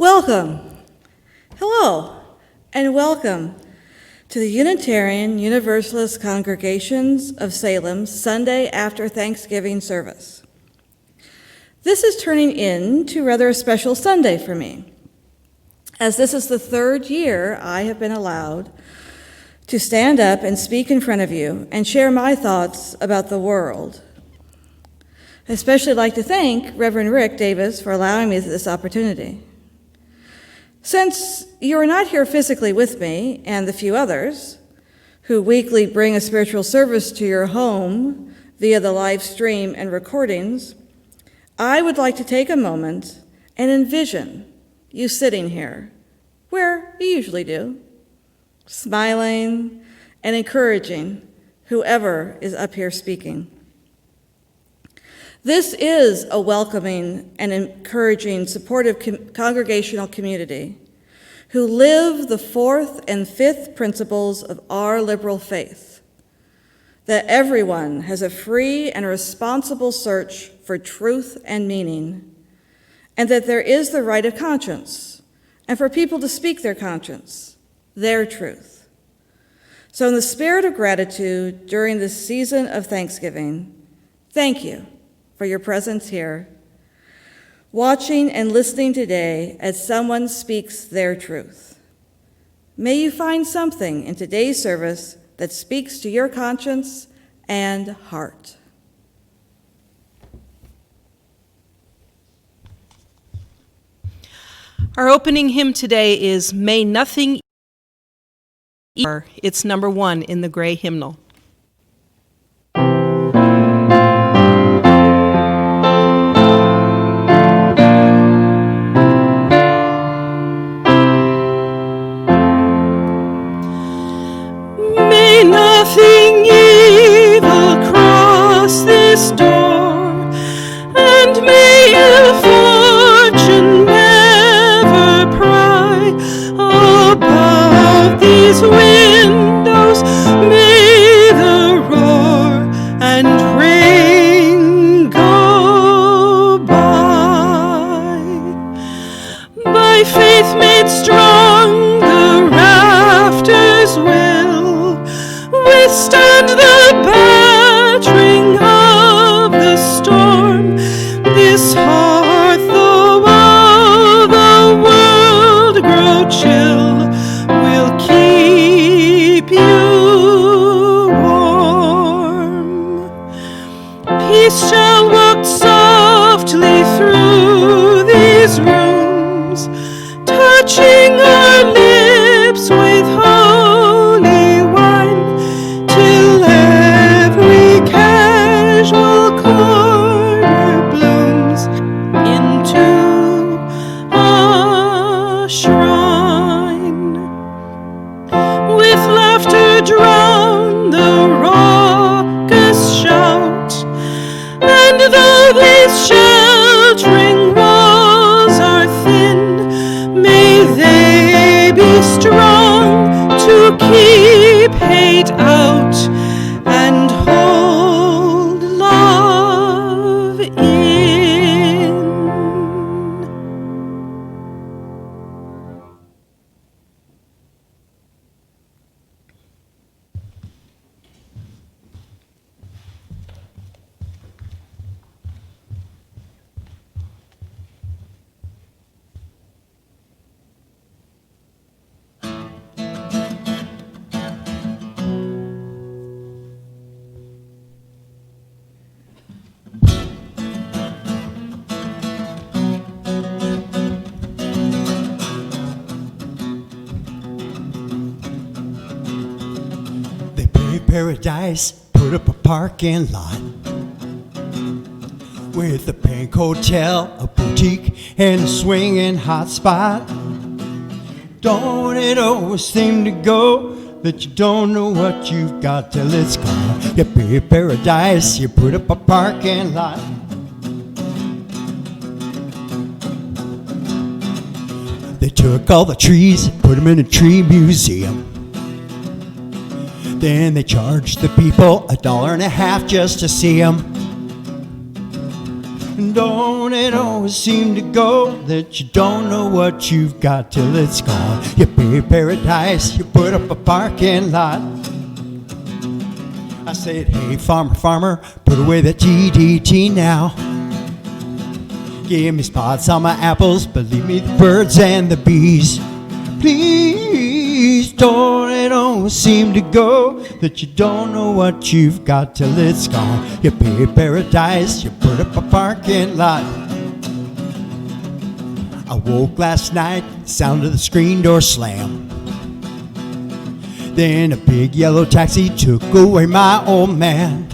Welcome, hello, and welcome to the Unitarian Universalist Congregations of Salem's Sunday after Thanksgiving service. This is turning into rather a special Sunday for me, as this is the third year I have been allowed to stand up and speak in front of you and share my thoughts about the world. I especially like to thank Reverend Rick Davis for allowing me this opportunity. Since you are not here physically with me and the few others who weekly bring a spiritual service to your home via the live stream and recordings, I would like to take a moment and envision you sitting here, where you usually do, smiling and encouraging whoever is up here speaking. This is a welcoming and encouraging, supportive congregational community who live the fourth and fifth principles of our liberal faith, that everyone has a free and responsible search for truth and meaning, and that there is the right of conscience, and for people to speak their conscience, their truth. So in the spirit of gratitude during this season of Thanksgiving, thank you for your presence here, watching and listening today as someone speaks their truth. May you find something in today's service that speaks to your conscience and heart. Our opening hymn today is May Nothing Ever. It's number 1 in the gray hymnal. Nothing evil cross this door, and may ill fortune never pry above these windows. May the roar and rain go by faith made strong, the rafters will withstand the battering of the storm. This hearth, though all the world grow chill, will keep you warm. Peace shall walk softly through these rooms, touching our lips with holy wine, till every casual corner blooms into a shrine. With laughter drown the raucous shout, and though these sheltering walls are thin, may they be strong to keep hate out and hold love in. They paved paradise, put up a parking lot with a pink hotel, a boutique, and a swinging hot spot. Don't it always seem to go that you don't know what you've got till it's gone? You paved paradise, you put up a parking lot. They took all the trees, put them in a tree museum. Then they charged the people $1.50 just to see them. Don't it always seem to go that you don't know what you've got till it's gone? You pay paradise, you put up a parking lot. I said, hey, farmer, farmer, put away that DDT now. Give me spots on my apples, but leave me the birds and the bees. Please, don't it always seem to go that you don't know what you've got till it's gone? You pay paradise, you put up a parking lot. I woke last night, sound of the screen door slam. Then a big yellow taxi took away my old man.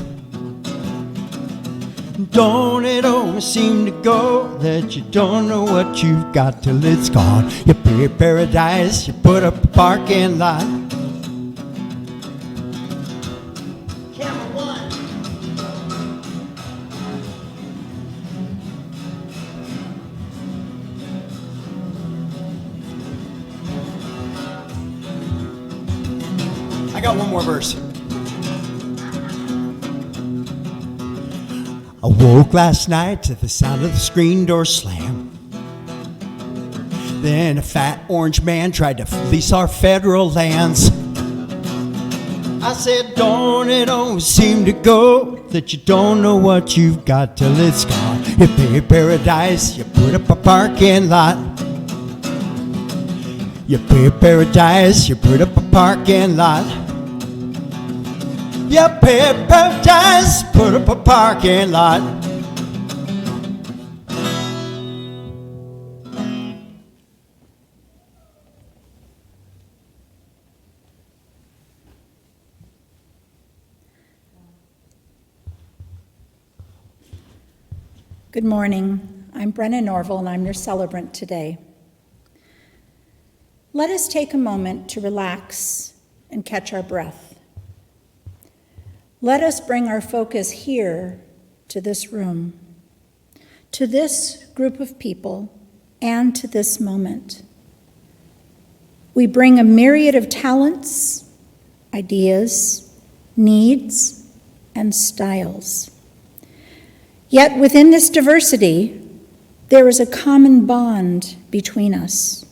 Don't it always seem to go that you don't know what you've got till it's gone? You pay paradise, you put up a parking lot. Camera one. I got one more verse. I woke last night to the sound of the screen door slam. Then a fat orange man tried to fleece our federal lands. I said, don't it always seem to go that you don't know what you've got till it's gone? You pay paradise, you put up a parking lot. You pay paradise, you put up a parking lot. You pay paradise, put up a parking lot. Good morning. I'm Brenna Norville, and I'm your celebrant today. Let us take a moment to relax and catch our breath. Let us bring our focus here to this room, to this group of people, and to this moment. We bring a myriad of talents, ideas, needs, and styles. Yet within this diversity, there is a common bond between us.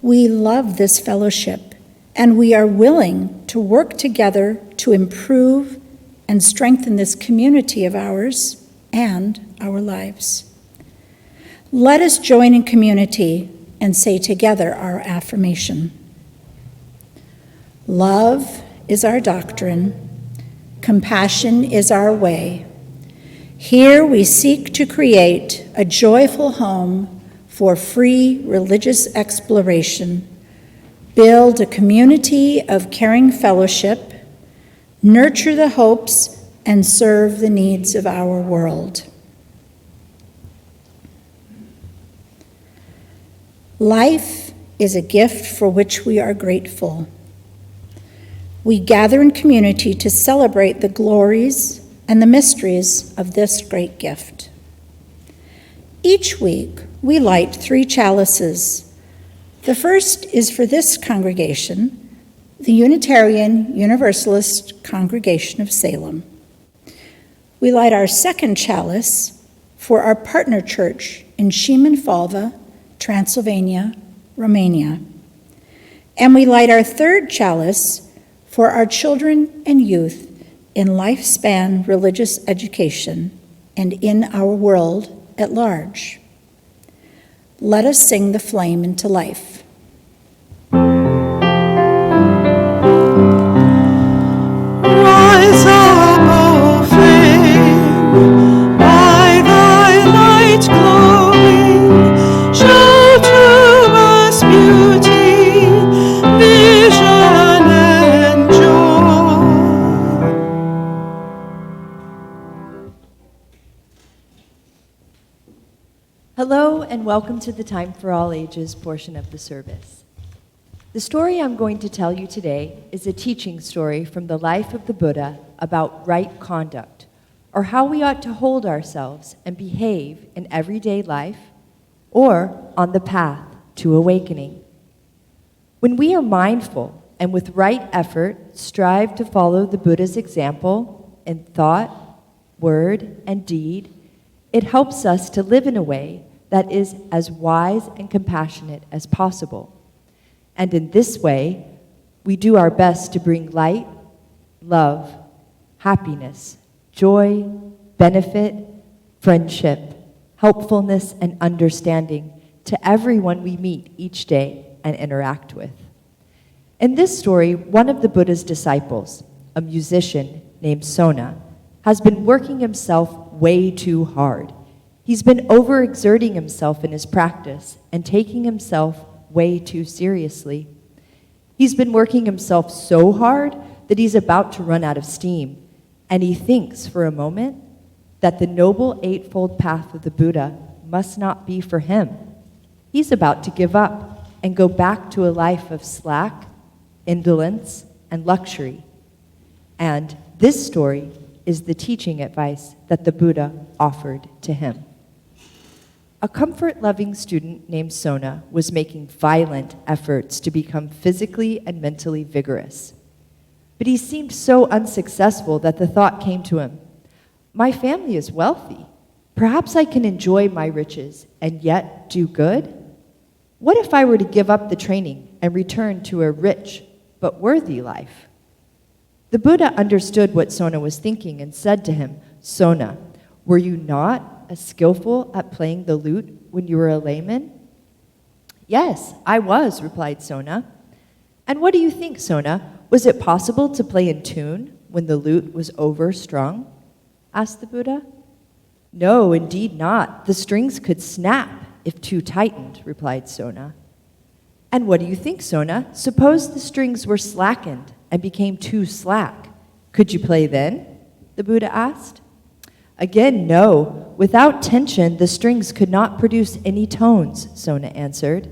We love this fellowship, and we are willing to work together to improve and strengthen this community of ours and our lives. Let us join in community and say together our affirmation. Love is our doctrine. Compassion is our way. Here we seek to create a joyful home for free religious exploration, build a community of caring fellowship, nurture the hopes, and serve the needs of our world. Life is a gift for which we are grateful. We gather in community to celebrate the glories and the mysteries of this great gift. Each week, we light 3 chalices. The first is for this congregation, the Unitarian Universalist Congregation of Salem. We light our second chalice for our partner church in Šiman-Falva, Transylvania, Romania. And we light our third chalice for our children and youth in lifespan religious education and in our world at large. Let us sing the flame into life. Rise up, O flame, by thy light glowing, show to us beauty, vision, and joy. Hello, and welcome to the Time for All Ages portion of the service. The story I'm going to tell you today is a teaching story from the life of the Buddha about right conduct, or how we ought to hold ourselves and behave in everyday life, or on the path to awakening. When we are mindful and with right effort strive to follow the Buddha's example in thought, word, and deed, It helps us to live in a way that is as wise and compassionate as possible. And in this way, we do our best to bring light, love, happiness, joy, benefit, friendship, helpfulness, and understanding to everyone we meet each day and interact with. In this story, one of the Buddha's disciples, a musician named Sona, has been working himself way too hard. He's been overexerting himself in his practice and taking himself way too seriously. He's been working himself so hard that he's about to run out of steam, and he thinks for a moment that the Noble Eightfold Path of the Buddha must not be for him. He's about to give up and go back to a life of slack, indolence, and luxury. And this story is the teaching advice that the Buddha offered to him. A comfort-loving student named Sona was making violent efforts to become physically and mentally vigorous. But he seemed so unsuccessful that the thought came to him, my family is wealthy. Perhaps I can enjoy my riches and yet do good? What if I were to give up the training and return to a rich but worthy life? The Buddha understood what Sona was thinking and said to him, Sona, were you not as skillful at playing the lute when you were a layman? Yes, I was, replied Sona. And what do you think, Sona? Was it possible to play in tune when the lute was overstrung? Asked the Buddha. No, indeed not. The strings could snap if too tightened, replied Sona. And what do you think, Sona? Suppose the strings were slackened and became too slack. Could you play then? The Buddha asked. Again, no. Without tension, the strings could not produce any tones, Sona answered.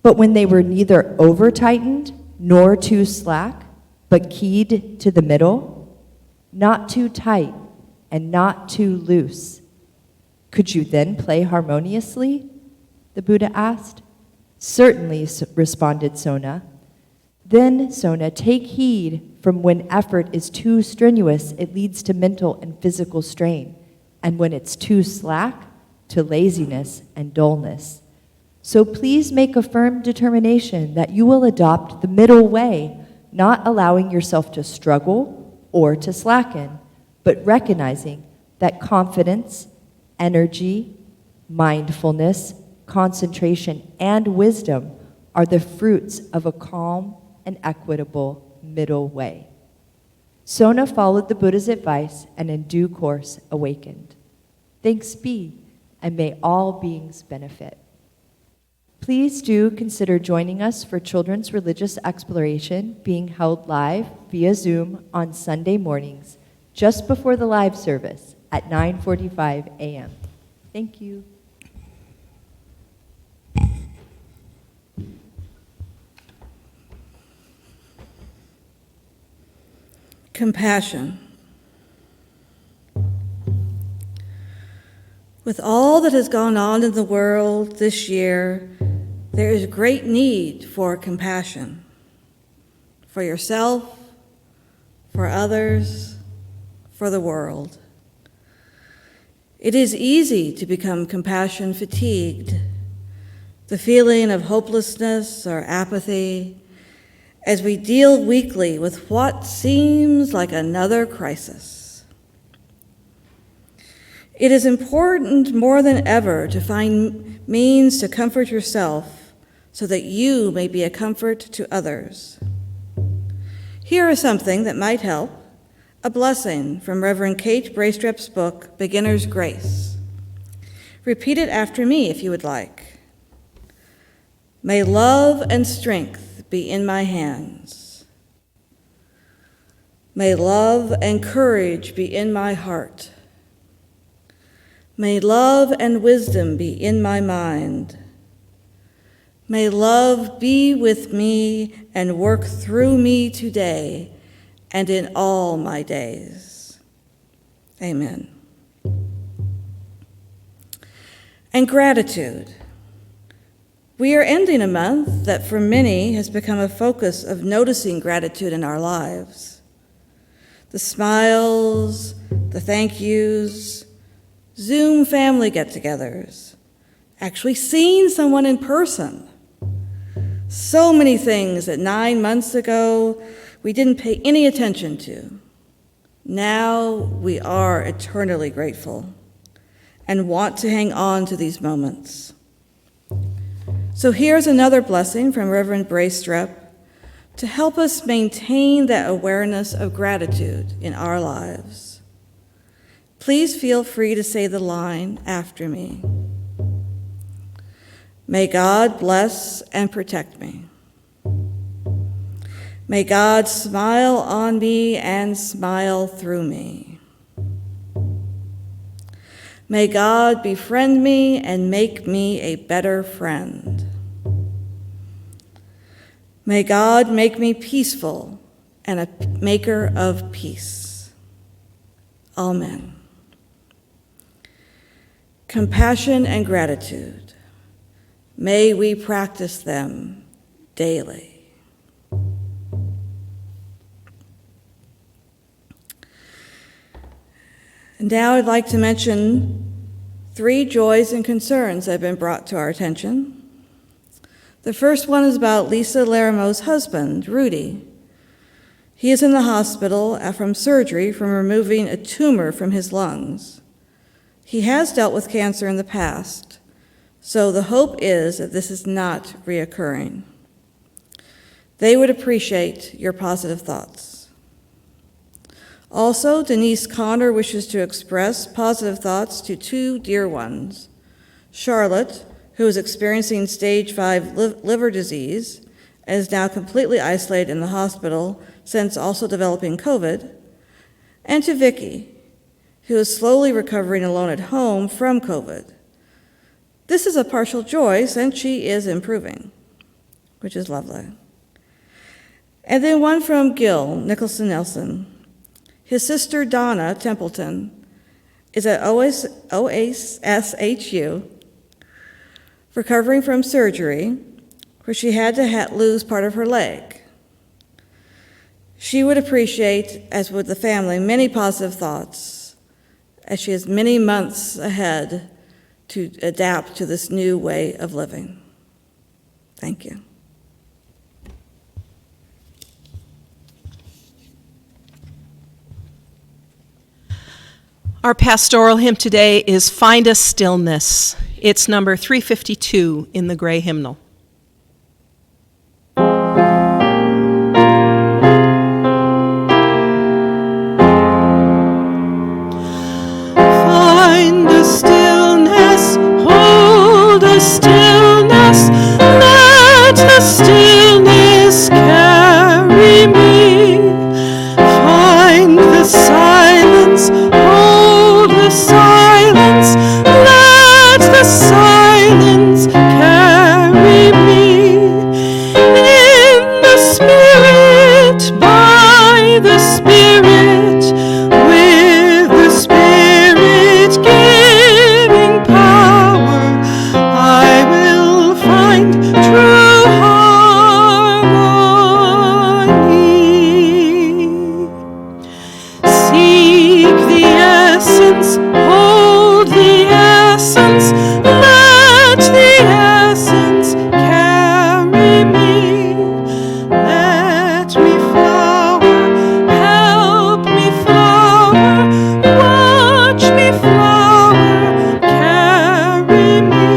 But when they were neither over-tightened nor too slack, but keyed to the middle, not too tight and not too loose, could you then play harmoniously? The Buddha asked. Certainly, responded Sona. Then, Sona, take heed from when effort is too strenuous, it leads to mental and physical strain, and when it's too slack, to laziness and dullness. So please make a firm determination that you will adopt the middle way, not allowing yourself to struggle or to slacken, but recognizing that confidence, energy, mindfulness, concentration, and wisdom are the fruits of a calm and equitable middle way. Sona followed the Buddha's advice and in due course awakened. Thanks be, and may all beings benefit. Please do consider joining us for Children's Religious Exploration being held live via Zoom on Sunday mornings, just before the live service at 9:45 a.m. Thank you. Compassion. With all that has gone on in the world this year, there is great need for compassion for yourself, for others, for the world. It is easy to become compassion fatigued, the feeling of hopelessness or apathy, as we deal weekly with what seems like another crisis. It is important more than ever to find means to comfort yourself so that you may be a comfort to others. Here is something that might help, a blessing from Reverend Kate Braystrap's book, Beginner's Grace. Repeat it after me if you would like. May love and strength be in my hands. May love and courage be in my heart. May love and wisdom be in my mind. May love be with me and work through me today and in all my days. Amen. And gratitude. We are ending a month that for many has become a focus of noticing gratitude in our lives. The smiles, the thank yous, Zoom family get-togethers, actually seeing someone in person. So many things that 9 months ago we didn't pay any attention to. Now we are eternally grateful and want to hang on to these moments. So here's another blessing from Reverend Braystrup to help us maintain that awareness of gratitude in our lives. Please feel free to say the line after me. May God bless and protect me. May God smile on me and smile through me. May God befriend me and make me a better friend. May God make me peaceful and a maker of peace. Amen. Compassion and gratitude. May we practice them daily. And now I'd like to mention 3 joys and concerns that have been brought to our attention. The first one is about Lisa Laramo's husband, Rudy. He is in the hospital from surgery from removing a tumor from his lungs. He has dealt with cancer in the past, so the hope is that this is not reoccurring. They would appreciate your positive thoughts. Also, Denise Connor wishes to express positive thoughts to 2 dear ones. Charlotte, who is experiencing stage 5 liver disease and is now completely isolated in the hospital since also developing COVID, and to Vicky, who is slowly recovering alone at home from COVID. This is a partial joy since she is improving, which is lovely. And then one from Gil Nicholson Nelson. His sister Donna Templeton is at OSSHU recovering from surgery where she had to lose part of her leg. She would appreciate, as would the family, many positive thoughts as she has many months ahead to adapt to this new way of living. Thank you. Our pastoral hymn today is Find Us Stillness. It's number 352 in the Gray Hymnal. Find the stillness, hold the stillness, let the stillness carry me. Find the silence, hold the silence, let the silence carry me. In the Spirit, by the Spirit, with the Spirit giving power, I will find true harmony. Seek the essence, hold the essence, let the essence carry me. Let me flower, help me flower, watch me flower, carry me.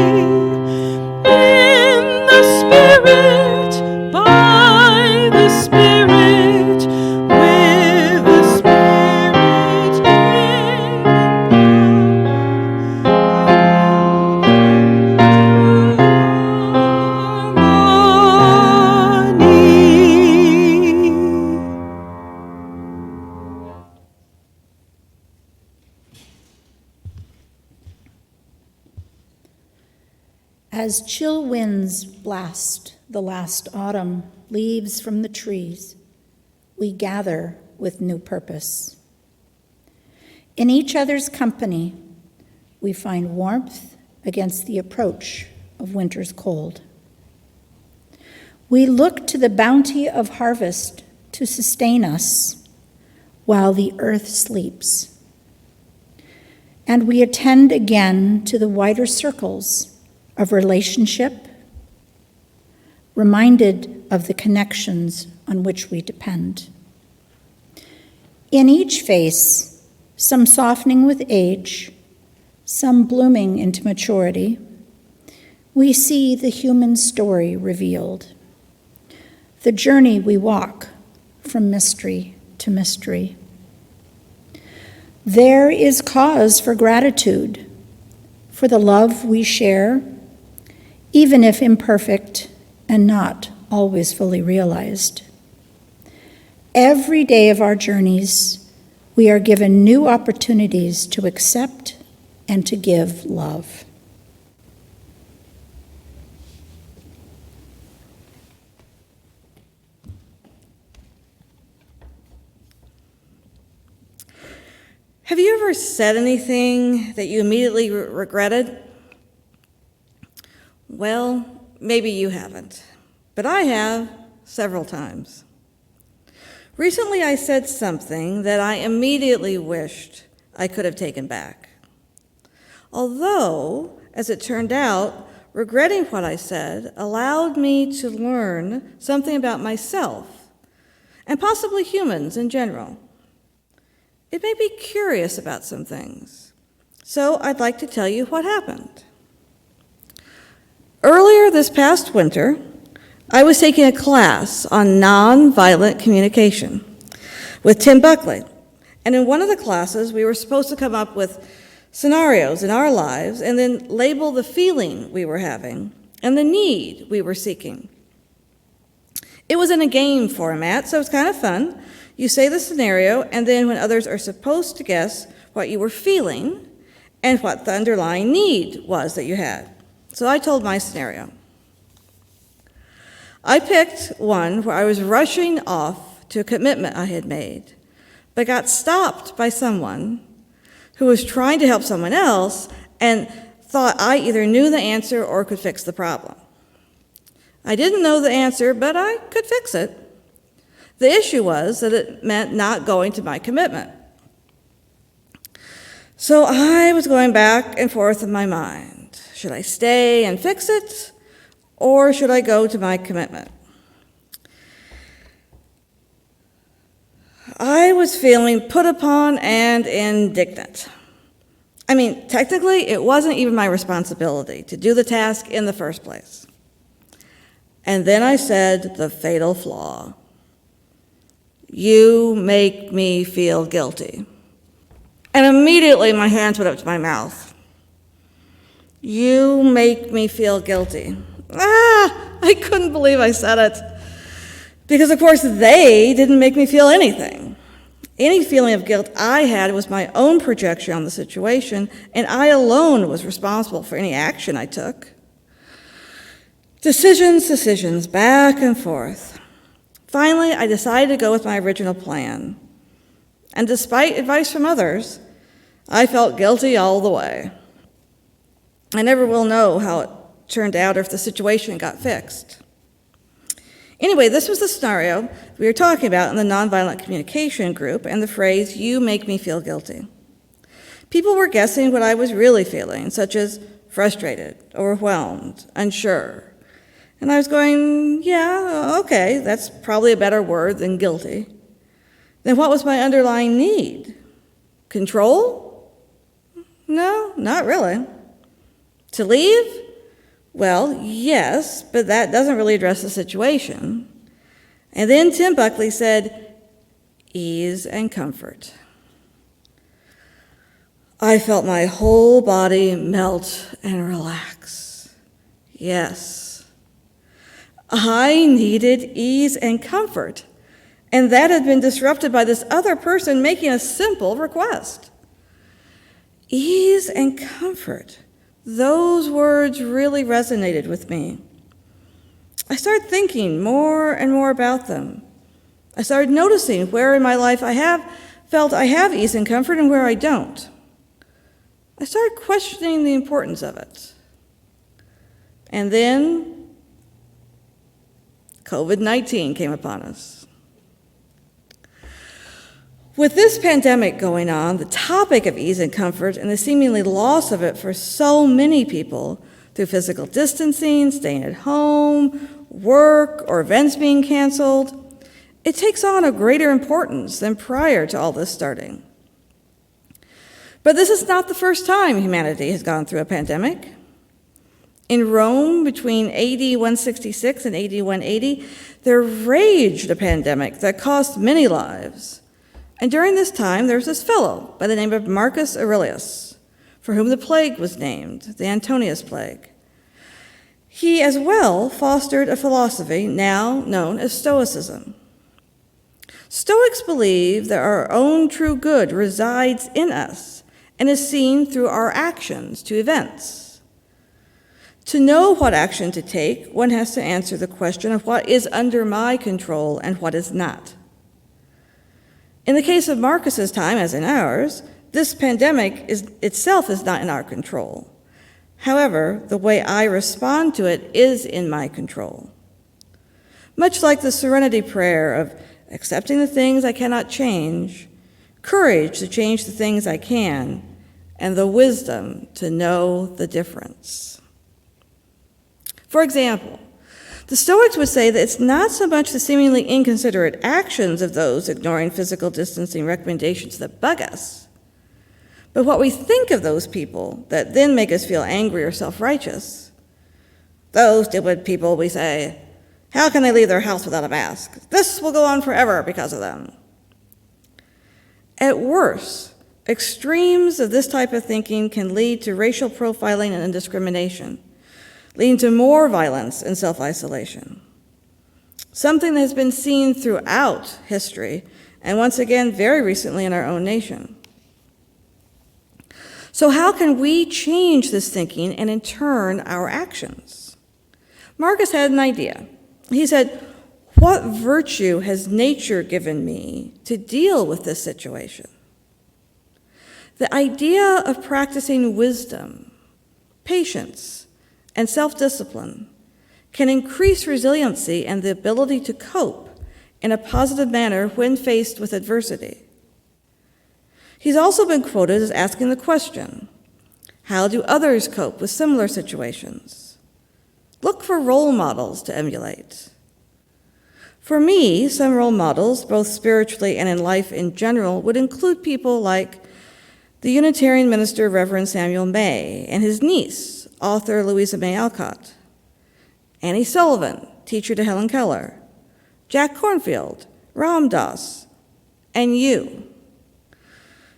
In the Spirit, by the Spirit, with the Spirit giving harmony. As chill winds blast the last autumn leaves from the trees, we gather with new purpose. In each other's company, we find warmth against the approach of winter's cold. We look to the bounty of harvest to sustain us while the earth sleeps. and we attend again to the wider circles of relationship, reminded of the connections on which we depend. In each face, some softening with age, some blooming into maturity, we see the human story revealed, the journey we walk from mystery to mystery. There is cause for gratitude for the love we share, even if imperfect and not always fully realized. Every day of our journeys, we are given new opportunities to accept and to give love. Have you ever said anything that you immediately regretted? Well, maybe you haven't, but I have several times. Recently, I said something that I immediately wished I could have taken back. Although, as it turned out, regretting what I said allowed me to learn something about myself and possibly humans in general. It made me curious about some things, so I'd like to tell you what happened. Earlier this past winter, I was taking a class on nonviolent communication with Tim Buckley, and in one of the classes, we were supposed to come up with scenarios in our lives and then label the feeling we were having and the need we were seeking. It was in a game format, so it was kind of fun. You say the scenario, and then when others are supposed to guess what you were feeling and what the underlying need was that you had. So I told my scenario. I picked one where I was rushing off to a commitment I had made, but got stopped by someone who was trying to help someone else and thought I either knew the answer or could fix the problem. I didn't know the answer, but I could fix it. The issue was that it meant not going to my commitment. So I was going back and forth in my mind. Should I stay and fix it, or should I go to my commitment? I was feeling put upon and indignant. I mean, technically, it wasn't even my responsibility to do the task in the first place. And then I said the fatal flaw. You make me feel guilty. And immediately my hands went up to my mouth. You make me feel guilty. I couldn't believe I said it. Because, of course, they didn't make me feel anything. Any feeling of guilt I had was my own projection on the situation, and I alone was responsible for any action I took. Decisions, back and forth. Finally, I decided to go with my original plan. And despite advice from others, I felt guilty all the way. I never will know how it turned out or if the situation got fixed. Anyway, this was the scenario we were talking about in the nonviolent communication group and the phrase, you make me feel guilty. People were guessing what I was really feeling, such as frustrated, overwhelmed, unsure. And I was going, yeah, okay, that's probably a better word than guilty. Then what was my underlying need? Control? No, not really. To leave? Well, yes, but that doesn't really address the situation. And then Tim Buckley said, ease and comfort. I felt my whole body melt and relax. Yes. I needed ease and comfort, and that had been disrupted by this other person making a simple request. Ease and comfort. Those words really resonated with me. I started thinking more and more about them. I started noticing where in my life I have felt I have ease and comfort and where I don't. I started questioning the importance of it. And then COVID-19 came upon us. With this pandemic going on, the topic of ease and comfort and the seemingly loss of it for so many people through physical distancing, staying at home, work, or events being canceled, it takes on a greater importance than prior to all this starting. But this is not the first time humanity has gone through a pandemic. In Rome, between AD 166 and AD 180, there raged a pandemic that cost many lives. And during this time, there was this fellow by the name of Marcus Aurelius, for whom the plague was named, the Antonius Plague. He as well fostered a philosophy now known as Stoicism. Stoics believe that our own true good resides in us and is seen through our actions to events. To know what action to take, one has to answer the question of what is under my control and what is not. In the case of Marcus's time, as in ours, this pandemic itself is not in our control. However, the way I respond to it is in my control. Much like the serenity prayer of accepting the things I cannot change, courage to change the things I can, and the wisdom to know the difference. For example, the Stoics would say that it's not so much the seemingly inconsiderate actions of those ignoring physical distancing recommendations that bug us, but what we think of those people that then make us feel angry or self-righteous. Those stupid people, we say, how can they leave their house without a mask? This will go on forever because of them. At worst, extremes of this type of thinking can lead to racial profiling and discrimination, leading to more violence and self-isolation. Something that has been seen throughout history, and once again, very recently in our own nation. So how can we change this thinking and in turn our actions? Marcus had an idea. He said, what virtue has nature given me to deal with this situation? The idea of practicing wisdom, patience, and self-discipline can increase resiliency and the ability to cope in a positive manner when faced with adversity. He's also been quoted as asking the question, how do others cope with similar situations? Look for role models to emulate. For me, some role models, both spiritually and in life in general, would include people like the Unitarian minister Reverend Samuel May and his niece, author Louisa May Alcott, Annie Sullivan, teacher to Helen Keller, Jack Kornfield, Ram Dass, and you.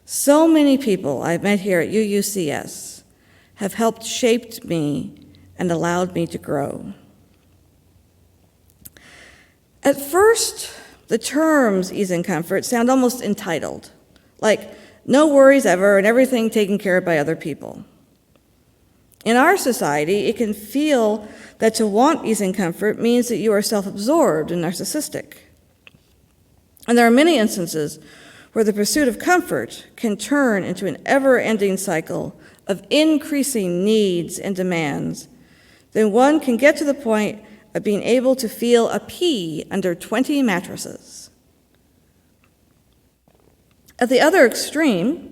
So many people I've met here at UUCS have helped shape me and allowed me to grow. At first, the terms ease and comfort sound almost entitled, like no worries ever and everything taken care of by other people. In our society, it can feel that to want ease and comfort means that you are self-absorbed and narcissistic. And there are many instances where the pursuit of comfort can turn into an ever-ending cycle of increasing needs and demands, then one can get to the point of being able to feel a pea under 20 mattresses. At the other extreme,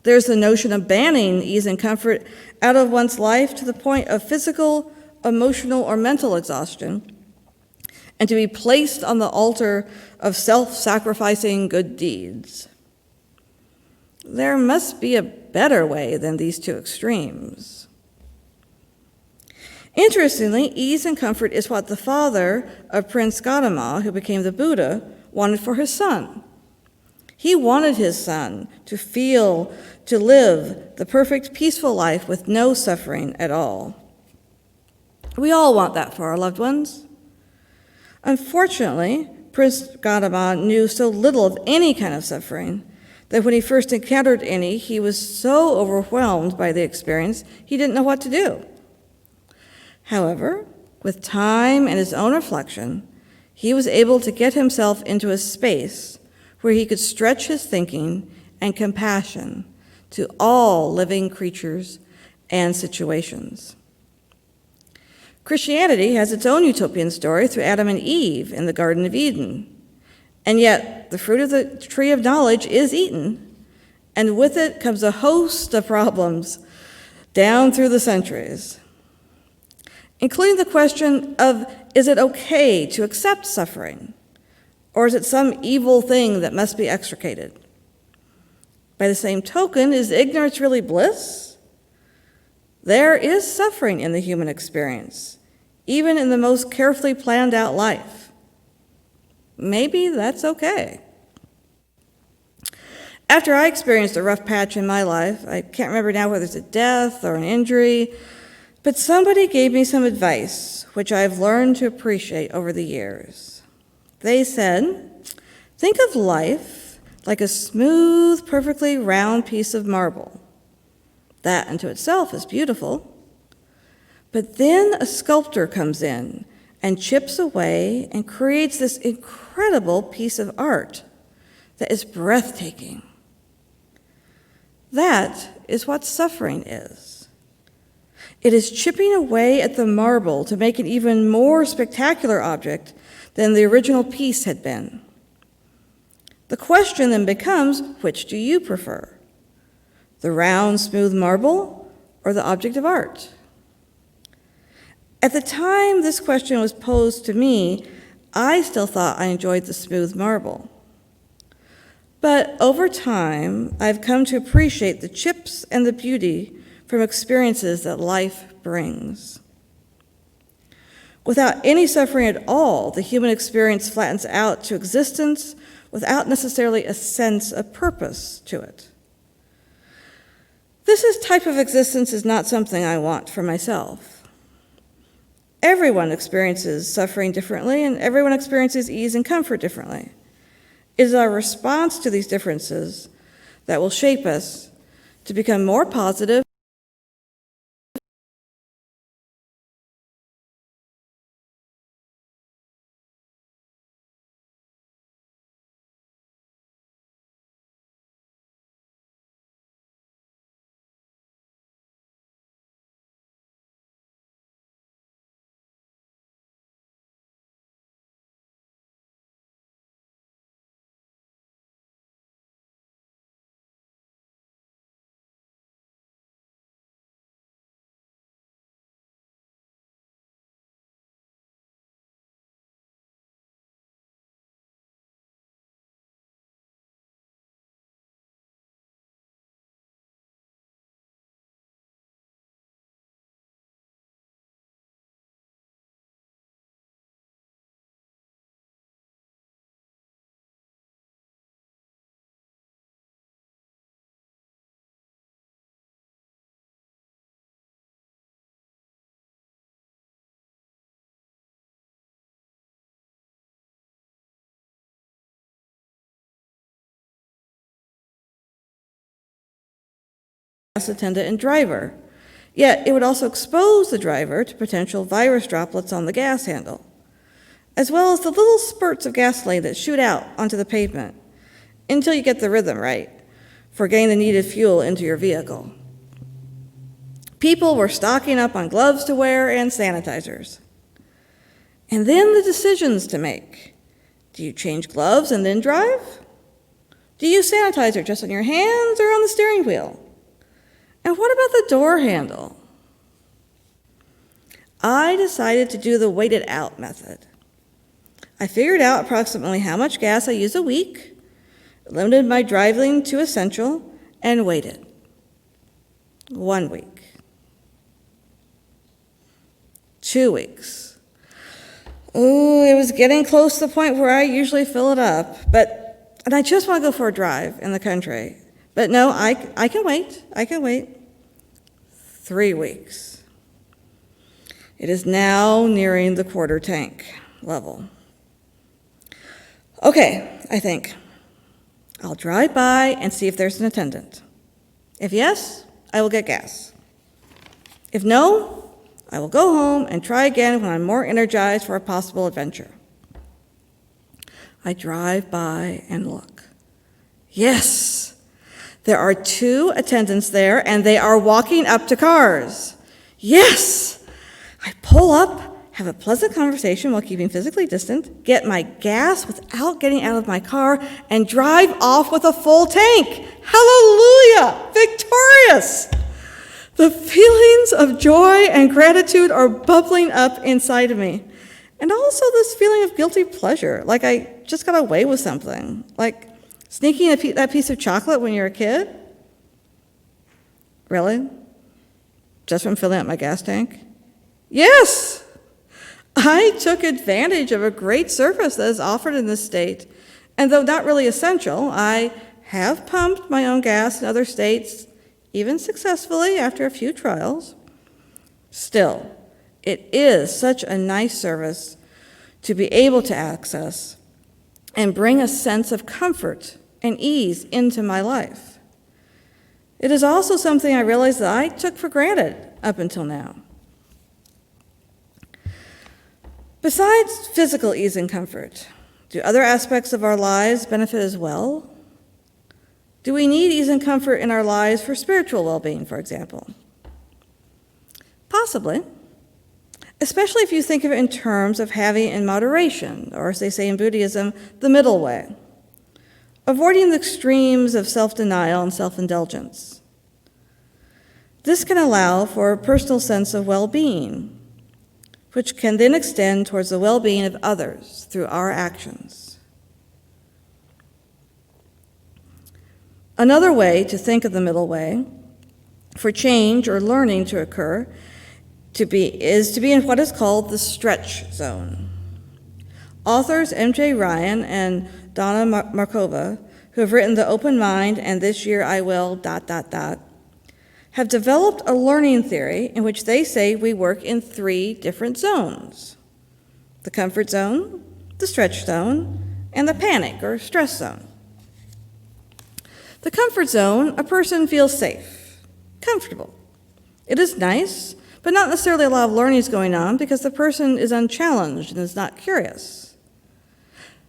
there's the notion of banning ease and comfort out of one's life to the point of physical, emotional, or mental exhaustion, and to be placed on the altar of self-sacrificing good deeds. There must be a better way than these two extremes. Interestingly, ease and comfort is what the father of Prince Gautama, who became the Buddha, wanted for his son. He wanted his son to live the perfect, peaceful life with no suffering at all. We all want that for our loved ones. Unfortunately, Prince Gautama knew so little of any kind of suffering that when he first encountered any, he was so overwhelmed by the experience, he didn't know what to do. However, with time and his own reflection, he was able to get himself into a space where he could stretch his thinking and compassion to all living creatures and situations. Christianity has its own utopian story through Adam and Eve in the Garden of Eden. And yet, the fruit of the tree of knowledge is eaten, and with it comes a host of problems down through the centuries, including the question of, is it okay to accept suffering, or is it some evil thing that must be extricated? By the same token, is ignorance really bliss? There is suffering in the human experience, even in the most carefully planned out life. Maybe that's okay. After I experienced a rough patch in my life, I can't remember now whether it's a death or an injury, but somebody gave me some advice, which I've learned to appreciate over the years. They said, think of life like a smooth, perfectly round piece of marble. That unto itself is beautiful. But then a sculptor comes in and chips away and creates this incredible piece of art that is breathtaking. That is what suffering is. It is chipping away at the marble to make an even more spectacular object than the original piece had been. The question then becomes, which do you prefer? The round, smooth marble or the object of art? At the time this question was posed to me, I still thought I enjoyed the smooth marble. But over time, I've come to appreciate the chips and the beauty from experiences that life brings. Without any suffering at all, the human experience flattens out to existence without necessarily a sense of purpose to it. This type of existence is not something I want for myself. Everyone experiences suffering differently, and everyone experiences ease and comfort differently. It is our response to these differences that will shape us to become more positive gas attendant and driver. Yet it would also expose the driver to potential virus droplets on the gas handle, as well as the little spurts of gasoline that shoot out onto the pavement until you get the rhythm right for getting the needed fuel into your vehicle. People were stocking up on gloves to wear and sanitizers. And then the decisions to make. Do you change gloves and then drive? Do you use sanitizer just on your hands or on the steering wheel? And what about the door handle? I decided to do the wait it out method. I figured out approximately how much gas I use a week, limited my driving to essential, and waited. 1 week. 2 weeks. Ooh, it was getting close to the point where I usually fill it up, and I just want to go for a drive in the country. But no, I can wait. 3 weeks. It is now nearing the quarter tank level. Okay, I think. I'll drive by and see if there's an attendant. If yes, I will get gas. If no, I will go home and try again when I'm more energized for a possible adventure. I drive by and look. Yes! There are 2 attendants there, and they are walking up to cars. Yes! I pull up, have a pleasant conversation while keeping physically distant, get my gas without getting out of my car, and drive off with a full tank. Hallelujah! Victorious! The feelings of joy and gratitude are bubbling up inside of me. And also this feeling of guilty pleasure, like I just got away with something, like sneaking that piece of chocolate when you're a kid. Really? Just from filling up my gas tank? Yes! I took advantage of a great service that is offered in this state, and though not really essential, I have pumped my own gas in other states, even successfully after a few trials. Still, it is such a nice service to be able to access and bring a sense of comfort and ease into my life. It is also something I realized that I took for granted up until now. Besides physical ease and comfort, do other aspects of our lives benefit as well? Do we need ease and comfort in our lives for spiritual well-being, for example? Possibly, especially if you think of it in terms of having in moderation, or as they say in Buddhism, the middle way, avoiding the extremes of self-denial and self-indulgence. This can allow for a personal sense of well-being, which can then extend towards the well-being of others through our actions. Another way to think of the middle way for change or learning to occur is to be in what is called the stretch zone. Authors M.J. Ryan and Donna Markova, who have written The Open Mind and This Year I Will ... have developed a learning theory in which they say we work in 3 different zones: the comfort zone, the stretch zone, and the panic or stress zone. The comfort zone, a person feels safe, comfortable. It is nice, but not necessarily a lot of learning is going on because the person is unchallenged and is not curious.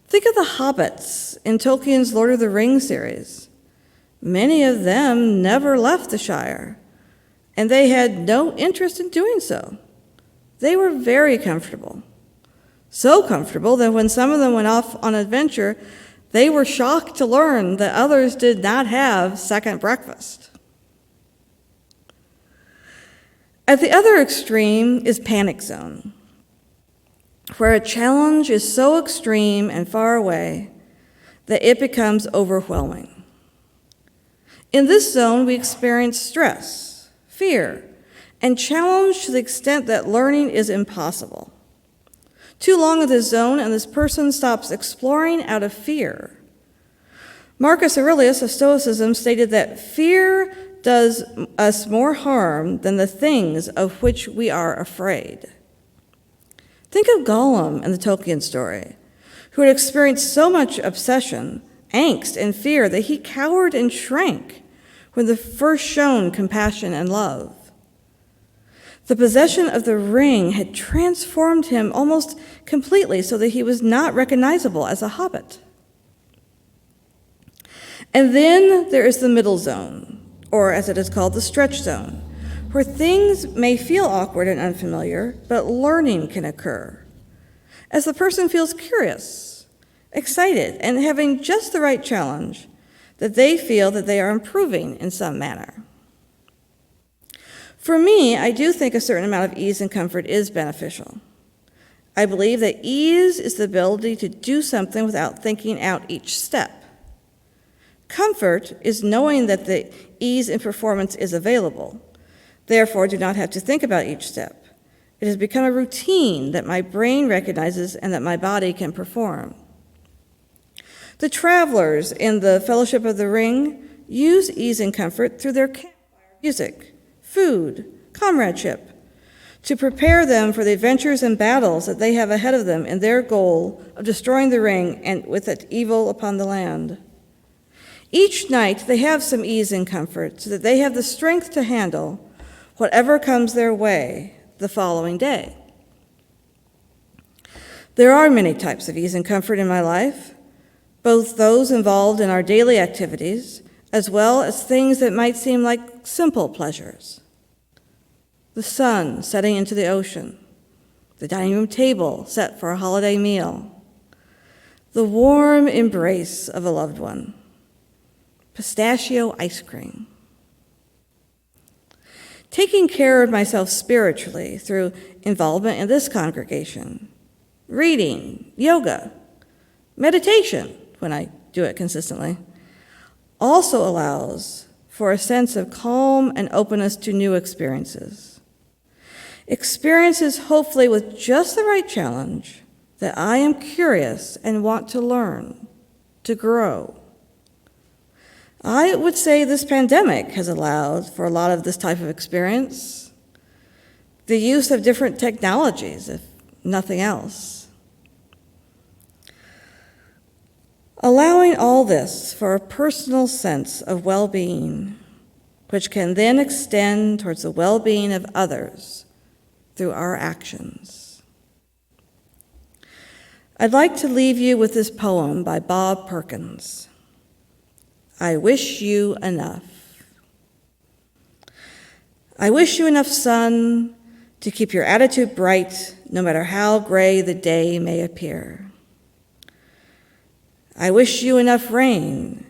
Think of the hobbits in Tolkien's Lord of the Rings series. Many of them never left the Shire, and they had no interest in doing so. They were very comfortable. So comfortable that when some of them went off on adventure, they were shocked to learn that others did not have second breakfast. At the other extreme is panic zone, where a challenge is so extreme and far away that it becomes overwhelming. In this zone, we experience stress, fear, and challenge to the extent that learning is impossible. Too long in this zone, and this person stops exploring out of fear. Marcus Aurelius of Stoicism stated that fear does us more harm than the things of which we are afraid. Think of Gollum in the Tolkien story, who had experienced so much obsession, angst, and fear that he cowered and shrank when the first shown compassion and love. The possession of the ring had transformed him almost completely so that he was not recognizable as a hobbit. And then there is the middle zone, or as it is called, the stretch zone, where things may feel awkward and unfamiliar, but learning can occur, as the person feels curious, excited, and having just the right challenge, that they feel that they are improving in some manner. For me, I do think a certain amount of ease and comfort is beneficial. I believe that ease is the ability to do something without thinking out each step. Comfort is knowing that the ease in performance is available, therefore do not have to think about each step. It has become a routine that my brain recognizes and that my body can perform. The travelers in the Fellowship of the Ring use ease and comfort through their campfire music, food, comradeship, to prepare them for the adventures and battles that they have ahead of them in their goal of destroying the ring and with it evil upon the land. Each night they have some ease and comfort so that they have the strength to handle whatever comes their way the following day. There are many types of ease and comfort in my life, both those involved in our daily activities, as well as things that might seem like simple pleasures. The sun setting into the ocean, the dining room table set for a holiday meal, the warm embrace of a loved one, pistachio ice cream. Taking care of myself spiritually through involvement in this congregation, reading, yoga, meditation, when I do it consistently, also allows for a sense of calm and openness to new experiences. Experiences hopefully with just the right challenge that I am curious and want to learn, to grow. I would say this pandemic has allowed for a lot of this type of experience, the use of different technologies, if nothing else. Allowing all this for a personal sense of well-being, which can then extend towards the well-being of others through our actions. I'd like to leave you with this poem by Bob Perkins. I wish you enough. I wish you enough sun to keep your attitude bright, no matter how gray the day may appear. I wish you enough rain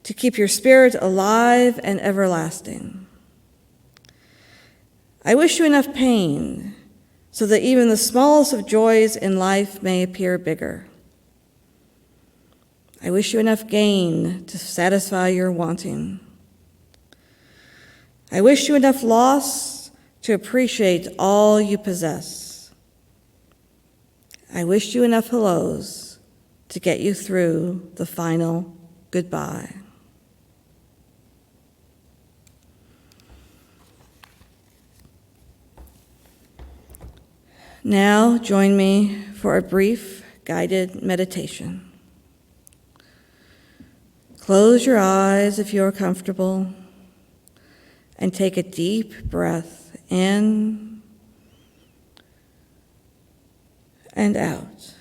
to keep your spirit alive and everlasting. I wish you enough pain so that even the smallest of joys in life may appear bigger. I wish you enough gain to satisfy your wanting. I wish you enough loss to appreciate all you possess. I wish you enough hellos to get you through the final goodbye. Now join me for a brief guided meditation. Close your eyes if you're comfortable and take a deep breath in and out.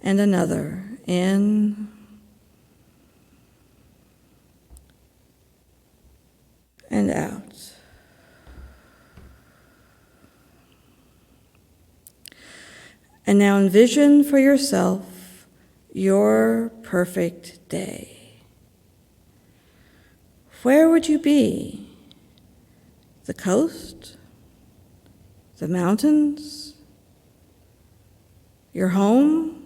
And another, in and out. And now envision for yourself your perfect day. Where would you be? The coast? The mountains? Your home?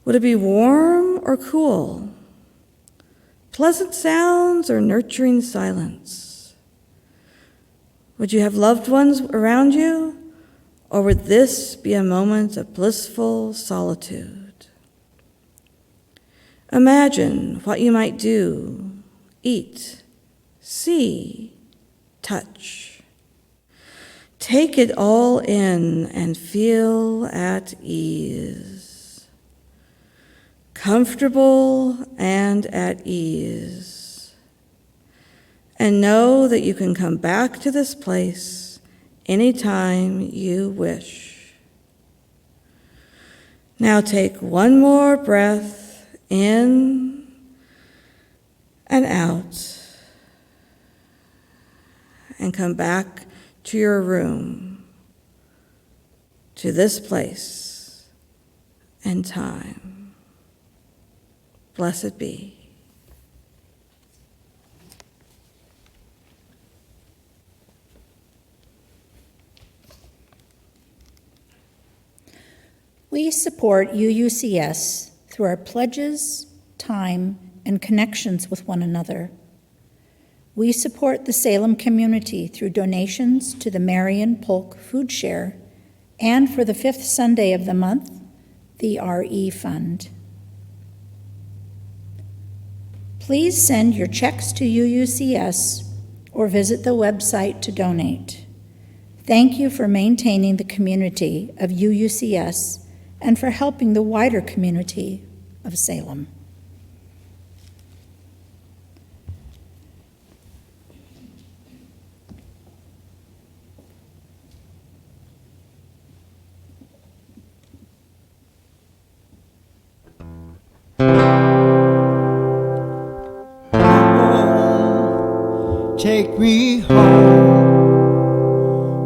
Would it be warm or cool? Pleasant sounds or nurturing silence? Would you have loved ones around you? Or would this be a moment of blissful solitude? Imagine what you might do, eat, see, touch. Take it all in and feel at ease. Comfortable and at ease. And know that you can come back to this place anytime you wish. Now take one more breath in and out, and come back to your room, to this place and time. Blessed be. We support UUCS through our pledges, time, and connections with one another. We support the Salem community through donations to the Marion Polk Food Share and for the fifth Sunday of the month, the RE Fund. Please send your checks to UUCS or visit the website to donate. Thank you for maintaining the community of UUCS and for helping the wider community of Salem. Take me home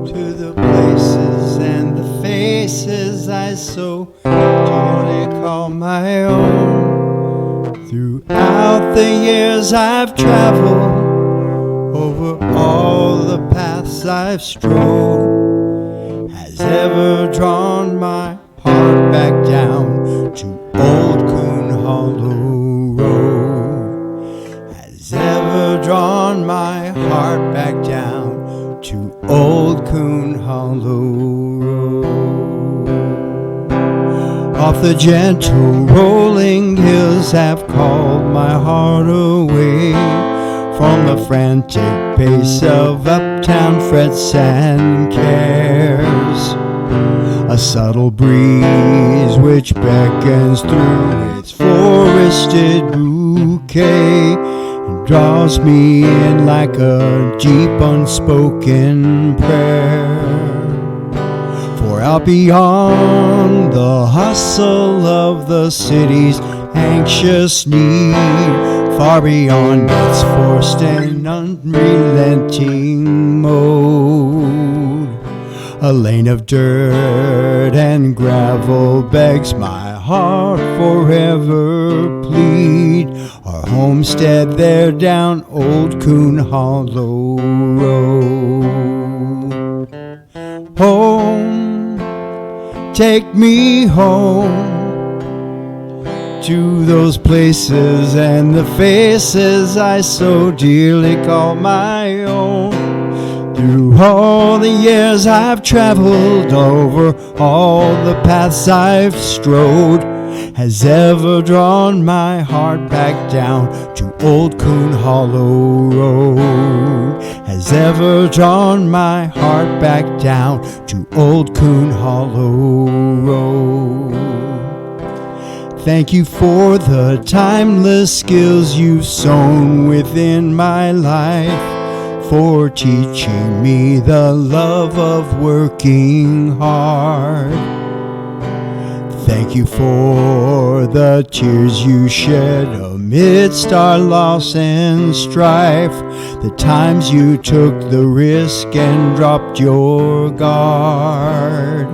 to the places and the faces I so dearly call my own. Throughout the years I've traveled, over all the paths I've strode, has ever drawn my heart back down to Old Coon Hollow Road. Has ever drawn my heart back down to Old Coon Hollow Road. Off the gentle rolling hills have called my heart away from the frantic pace of uptown frets and cares. A subtle breeze which beckons through its forested bouquet and draws me in like a deep unspoken prayer. For out beyond the hustle of the city's anxious need, far beyond its forced and unrelenting mode, a lane of dirt and gravel begs my heart forever plead. Our homestead there down Old Coon Hollow Road. Home, take me home to those places and the faces I so dearly call my own. Through all the years I've traveled, over all the paths I've strode, has ever drawn my heart back down to Old Coon Hollow Road. Has ever drawn my heart back down to Old Coon Hollow Road. Thank you for the timeless skills you've sown within my life, for teaching me the love of working hard. Thank you for the tears you shed amidst our loss and strife, the times you took the risk and dropped your guard.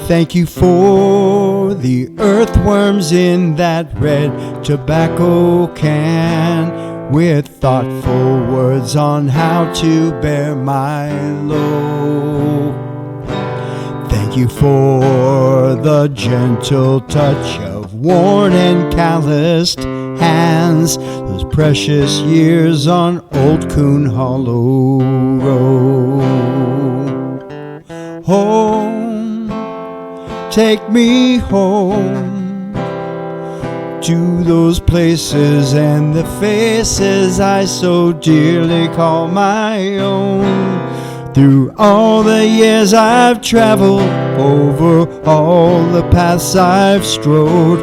Thank you for the earthworms in that red tobacco can, with thoughtful words on how to bear my load. Thank you for the gentle touch of worn and calloused hands, those precious years on Old Coon Hollow Road. Home, take me home to those places and the faces I so dearly call my own. Through all the years I've traveled, over all the paths I've strode,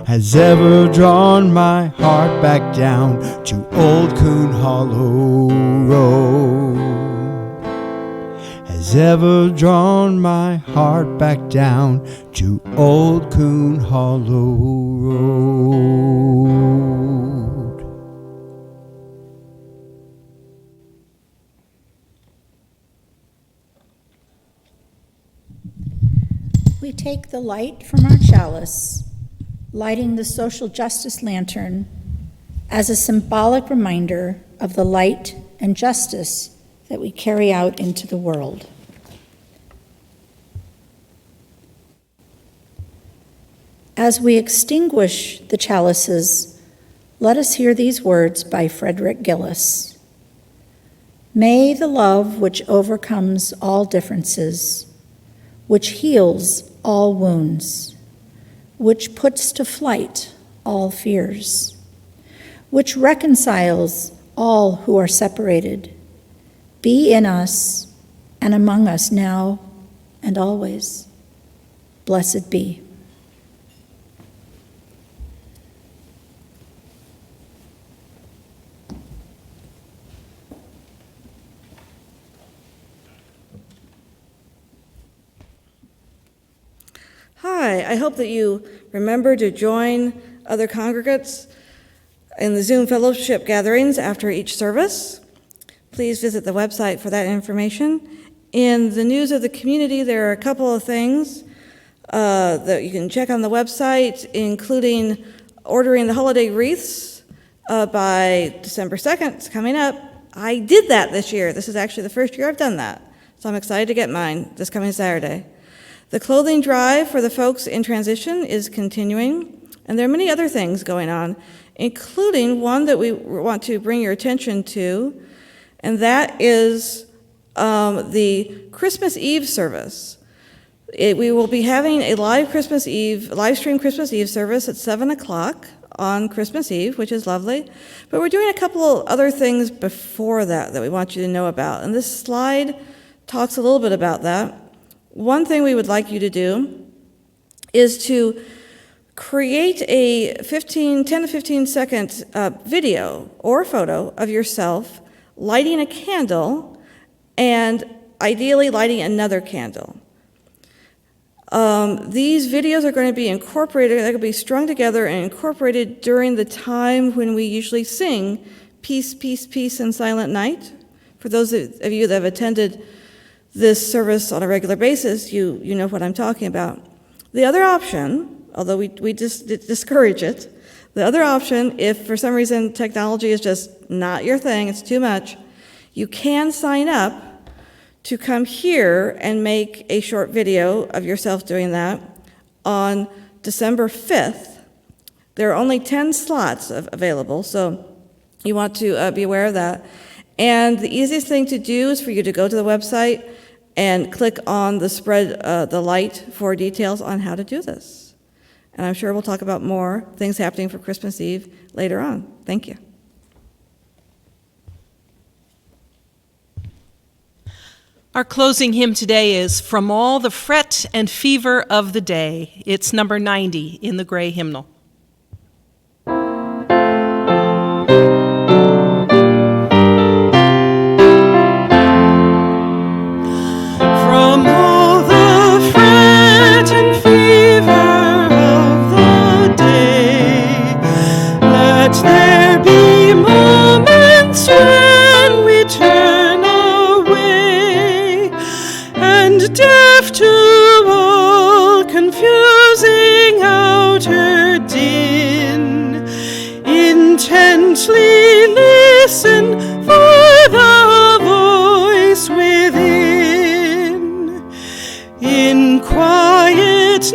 has ever drawn my heart back down to Old Coon Hollow Road. Has ever drawn my heart back down to Old Coon Hollow Road. We take the light from our chalice, lighting the social justice lantern as a symbolic reminder of the light and justice that we carry out into the world. As we extinguish the chalices, let us hear these words by Frederick Gillis. May the love which overcomes all differences, which heals all wounds, which puts to flight all fears, which reconciles all who are separated, be in us and among us now and always. Blessed be. Hi, I hope that you remember to join other congregants in the Zoom fellowship gatherings after each service. Please visit the website for that information. In the news of the community, there are a couple of things that you can check on the website, including ordering the holiday wreaths by December 2nd. It's coming up. I did that this year. This is actually the first year I've done that. So I'm excited to get mine this coming Saturday. The clothing drive for the folks in transition is continuing, and there are many other things going on, including one that we want to bring your attention to, and that is the Christmas Eve service. We will be having a live stream Christmas Eve service at 7 o'clock on Christmas Eve, which is lovely. But we're doing a couple of other things before that we want you to know about. And this slide talks a little bit about that. One thing we would like you to do is to create a 10 to 15 second video or photo of yourself lighting a candle and ideally lighting another candle. These videos are going to be incorporated, they're going to be strung together and incorporated during the time when we usually sing Peace, Peace, Peace and Silent Night. For those of you that have attended this service on a regular basis, you know what I'm talking about. The other option, although we just discourage it, the other option, if for some reason technology is just not your thing, it's too much, you can sign up to come here and make a short video of yourself doing that on December 5th. There are only 10 slots available, so you want to be aware of that. And the easiest thing to do is for you to go to the website and click on the spread the light for details on how to do this. And I'm sure we'll talk about more things happening for Christmas Eve later on. Thank you. Our closing hymn today is From All the Fret and Fever of the Day. It's number 90 in the gray hymnal. From all the fret and fever of the day, let there be moments when we turn away, and deaf to all confusing outer din, intently listen for the voice within. In quietness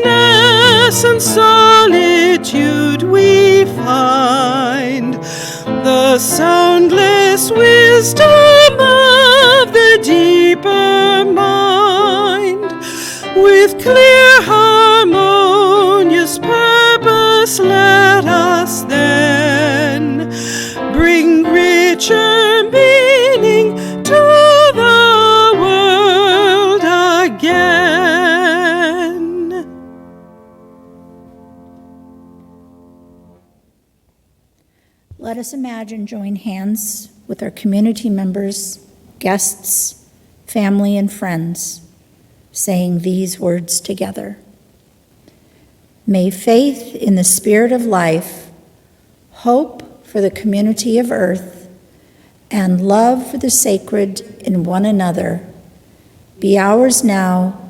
and solitude we find the soundless wisdom of the deeper mind. With clear harmonious purpose let us then bring richer meaning to the world again. Let us imagine join hands with our community members, guests, family, and friends, saying these words together. May faith in the Spirit of life, hope for the community of earth, and love for the sacred in one another be ours now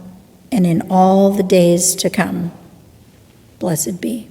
and in all the days to come. Blessed be.